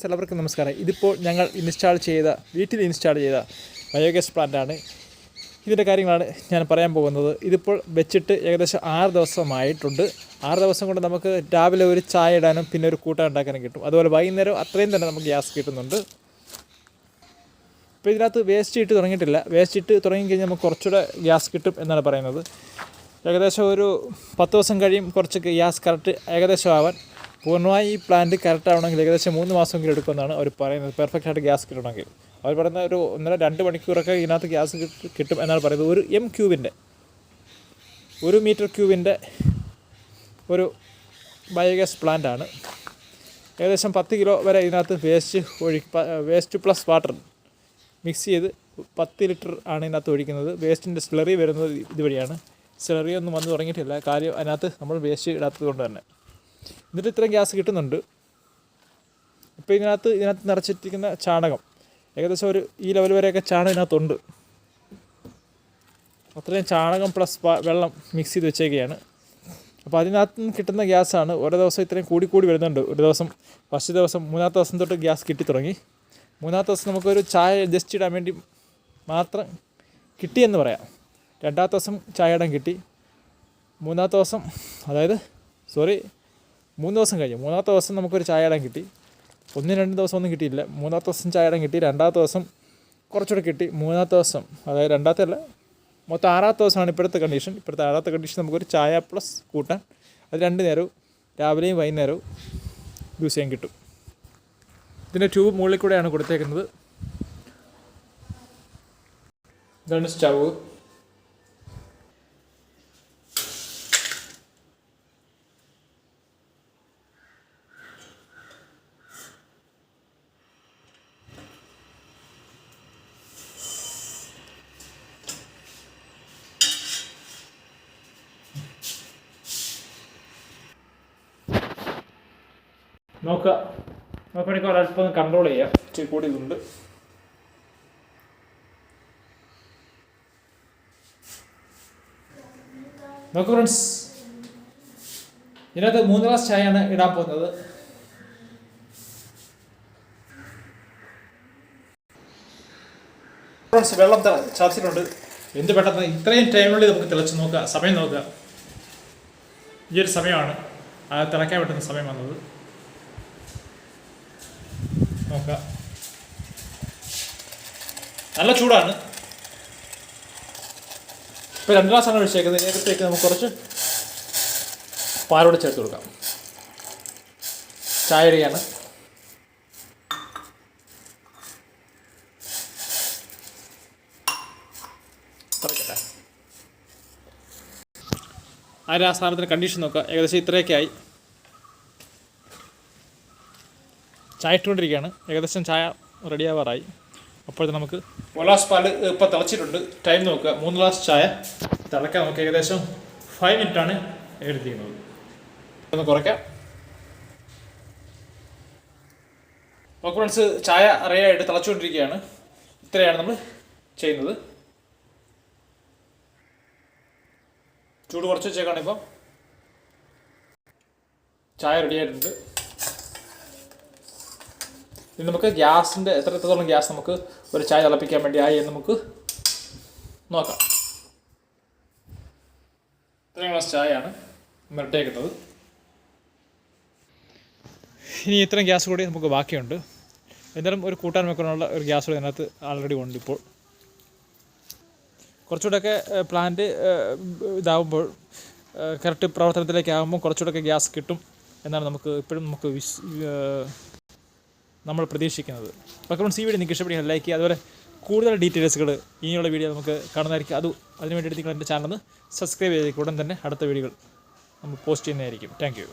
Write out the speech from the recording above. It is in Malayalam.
എല്ലാവർക്കും നമസ്കാരം. ഇതിപ്പോൾ ഞങ്ങൾ വീട്ടിൽ ഇൻസ്റ്റാൾ ചെയ്ത ബയോഗ്യാസ് പ്ലാന്റാണ്. ഇതിൻ്റെ കാര്യങ്ങളാണ് ഞാൻ പറയാൻ പോകുന്നത്. ഇതിപ്പോൾ വെച്ചിട്ട് ഏകദേശം 6 ദിവസമായിട്ടുണ്ട്. 6 ദിവസം കൊണ്ട് നമുക്ക് രാവിലെ ഒരു ചായ ഇടാനും പിന്നെ ഒരു കൂട്ടാൻ ഉണ്ടാക്കാനും കിട്ടും. അതുപോലെ വൈകുന്നേരം അത്രയും തന്നെ നമുക്ക് ഗ്യാസ് കിട്ടുന്നുണ്ട്. ഇപ്പോൾ ഇതിനകത്ത് വേസ്റ്റ് ഇട്ട് തുടങ്ങിയിട്ടില്ല. വേസ്റ്റ് ഇട്ട് തുടങ്ങിക്കഴിഞ്ഞാൽ നമുക്ക് കുറച്ചുകൂടെ ഗ്യാസ് കിട്ടും എന്നാണ് പറയുന്നത്. ഏകദേശം ഒരു 10 ദിവസം കഴിയും കുറച്ച് ഗ്യാസ് കറക്റ്റ് ഏകദേശം ആവാൻ. പൂർണ്ണമായി ഈ പ്ലാന്റ് കറക്റ്റ് ആവണമെങ്കിൽ ഏകദേശം 3 മാസമെങ്കിലും എടുക്കുമെന്നാണ് അവർ പറയുന്നത്. പെർഫെക്റ്റായിട്ട് ഗ്യാസ് കിട്ടണമെങ്കിൽ അവർ പറയുന്ന ഒരു 1.5-2 മണിക്കൂറൊക്കെ ഇതിനകത്ത് ഗ്യാസ് കിട്ടും എന്നാണ് പറയുന്നത്. ഒരു ഒരു മീറ്റർ ക്യൂബിൻ്റെ ഒരു ബയോഗ്യാസ് പ്ലാന്റാണ്. ഏകദേശം 10 കിലോ വരെ ഇതിനകത്ത് വേസ്റ്റ് പ്ലസ് വാട്ടർ മിക്സ് ചെയ്ത് 10 ലിറ്റർ ആണ് ഇതിനകത്ത് ഒഴിക്കുന്നത്. വേസ്റ്റിൻ്റെ സ്ലറി വരുന്നത് ഇതുവഴിയാണ്. സ്ലറി ഒന്നും വന്ന് തുടങ്ങിയിട്ടില്ല, കാര്യം അതിനകത്ത് നമ്മൾ വേസ്റ്റ് ഇടാത്തത് കൊണ്ട് തന്നെ. എന്നിട്ട് ഇത്രയും ഗ്യാസ് കിട്ടുന്നുണ്ട്. ഇപ്പോൾ ഇതിനകത്ത് നിറച്ചിട്ടിരിക്കുന്ന ചാണകം ഏകദേശം ഈ ലെവൽ വരെയൊക്കെ ചാണകം ഇതിനകത്തുണ്ട്. അത്രയും ചാണകം പ്ലസ് വെള്ളം മിക്സ് ചെയ്ത് വെച്ചേക്കുകയാണ്. അപ്പോൾ അതിനകത്ത് നിന്ന് കിട്ടുന്ന ഗ്യാസാണ് ഓരോ ദിവസം ഇത്രയും കൂടി വരുന്നുണ്ട്. ഒരു ദിവസം ഫസ്റ്റ് ദിവസം 3-ാമത്തെ ദിവസം തൊട്ട് ഗ്യാസ് കിട്ടി തുടങ്ങി. 3-ാമത്തെ ദിവസം നമുക്കൊരു ചായ ജസ്റ്റ് ഇടാൻ വേണ്ടി മാത്രം കിട്ടിയെന്ന് പറയാം. 2-ാമത്തെ ദിവസം ചായ ഇടാൻ കിട്ടി. 3-ാമത്തെ ദിവസം 3 ദിവസം കഴിഞ്ഞു. 3-ാമത്തെ ദിവസം നമുക്കൊരു ചായ ഇടാൻ കിട്ടി. 1-2 ദിവസം ഒന്നും കിട്ടിയില്ല. 3-ാമത്തെ ദിവസം ചായ ഇടാൻ കിട്ടി. 2-ാമത്തെ ദിവസം കുറച്ചുകൂടെ കിട്ടി. 3-ാമത്തെ ദിവസം 2-ാമത്തെ അല്ല, മൊത്തം 6-ാമത്തെ ദിവസമാണ് ഇപ്പോഴത്തെ കണ്ടീഷൻ. 6-ാമത്തെ കണ്ടീഷൻ നമുക്കൊരു ചായ പ്ലസ് കൂട്ടാൻ അത് 2 നേരവും രാവിലെയും വൈകുന്നേരവും യൂസ് ചെയ്യാൻ കിട്ടും. ഇതിൻ്റെ ട്യൂബ് മുകളിൽ കൂടെയാണ് കൊടുത്തേക്കുന്നത്. ഇതാണ് സ്റ്റവ്. നോക്കുകയാണെങ്കിൽ ഒരല്പം ഒന്ന് കൺട്രോൾ ചെയ്യാം. ഇച്ചിരി കൂടി ഇതുണ്ട്. നോക്കൂ ഫ്രണ്ട്സ്, ഇതിനകത്ത് 3 ഗ്ലാസ് ചായയാണ് ഇടാൻ പോകുന്നത്. ഫ്രണ്ട്സ്, വെള്ളം ചാച്ചിട്ടുണ്ട്. എന്ത് പെട്ടെന്ന് ഇത്രയും ടൈമിനുള്ളിൽ നമുക്ക് തിളച്ച് നോക്കുക. സമയം നോക്കുക. ഈ ഒരു സമയമാണ് അത് തിളയ്ക്കാൻ പറ്റുന്ന സമയം വന്നത്. നോക്കുക, നല്ല ചൂടാണ്. ഇപ്പോൾ 2 ഗ്ലാസ്സാണ് ഒഴിച്ചേക്കുന്നത്. നേരത്തേക്ക് നമുക്ക് കുറച്ച് പാലോട് ചേർത്ത് കൊടുക്കാം. ചായ ഇടുകയാണ്. തിളക്കട്ടെ. ആ സാധനത്തിൻ്റെ കണ്ടീഷൻ നോക്കുക. ഏകദേശം ഇത്രയൊക്കെ ആയി. ചായ ഇട്ടുകൊണ്ടിരിക്കുകയാണ്. ഏകദേശം ചായ റെഡിയാവാറായി. അപ്പോൾ നമുക്ക് 1 ഗ്ലാസ് പാല് ഇപ്പോൾ തിളച്ചിട്ടുണ്ട്. ടൈം നോക്കുക. 3 ഗ്ലാസ് ചായ തിളക്കാൻ നമുക്ക് ഏകദേശം 5 മിനിറ്റാണ് എടുത്തിരിക്കുന്നത്. ഒന്ന് കുറയ്ക്കാം. ഓക്കെ ഫ്രണ്ട്സ്, ചായ അറിയായിട്ട് തിളച്ചുകൊണ്ടിരിക്കുകയാണ്. ഇത്രയാണ് നമ്മൾ ചെയ്യുന്നത്. ചൂട് കുറച്ച് വെച്ചേക്കാണ്. ഇപ്പം ചായ റെഡിയായിട്ടുണ്ട്. ഇനി നമുക്ക് ഗ്യാസിൻ്റെ എത്രത്തോളം ഗ്യാസ് നമുക്ക് ഒരു ചായ തിളപ്പിക്കാൻ വേണ്ടി ആയി എന്ന് നമുക്ക് നോക്കാം. 3 ഗ്ലാസ് ചായയാണ് റെഡിയാക്കുന്നത്. ഇനി ഇത്രയും ഗ്യാസ് കൂടി നമുക്ക് ബാക്കിയുണ്ട്. എന്തായാലും ഒരു കൂട്ടാൻ വെക്കാനുള്ള ഒരു ഗ്യാസ് കൂടി അതിനകത്ത് ആൾറെഡി ഉണ്ട്. ഇപ്പോൾ കുറച്ചുകൂടെയൊക്കെ പ്ലാന്റ് ഇതാവുമ്പോൾ കറക്റ്റ് പ്രവർത്തനത്തിലേക്ക് ആകുമ്പോൾ കുറച്ചുകൂടെയൊക്കെ ഗ്യാസ് കിട്ടും എന്നാണ് ഇപ്പോഴും നമ്മൾ പ്രതീക്ഷിക്കുന്നത്. അപ്പോൾ ഈ വീഡിയോ നിങ്ങൾക്ക് ഇഷ്ടപ്പെടുകയാണ് ലൈക്ക് ചെയ്യുക. അതുപോലെ കൂടുതൽ ഡീറ്റെയിൽസുകൾ ഇനിയുള്ള വീഡിയോ നമുക്ക് കാണുന്നതായിരിക്കും. അതിന് വേണ്ടിയിട്ട് നിങ്ങൾ എൻ്റെ ചാനൽ ഒന്ന് സബ്സ്ക്രൈബ് ചെയ്തേക്കും. ഉടൻ തന്നെ അടുത്ത വീഡിയോകൾ നമ്മൾ പോസ്റ്റ് ചെയ്യുന്നതായിരിക്കും. Thank you.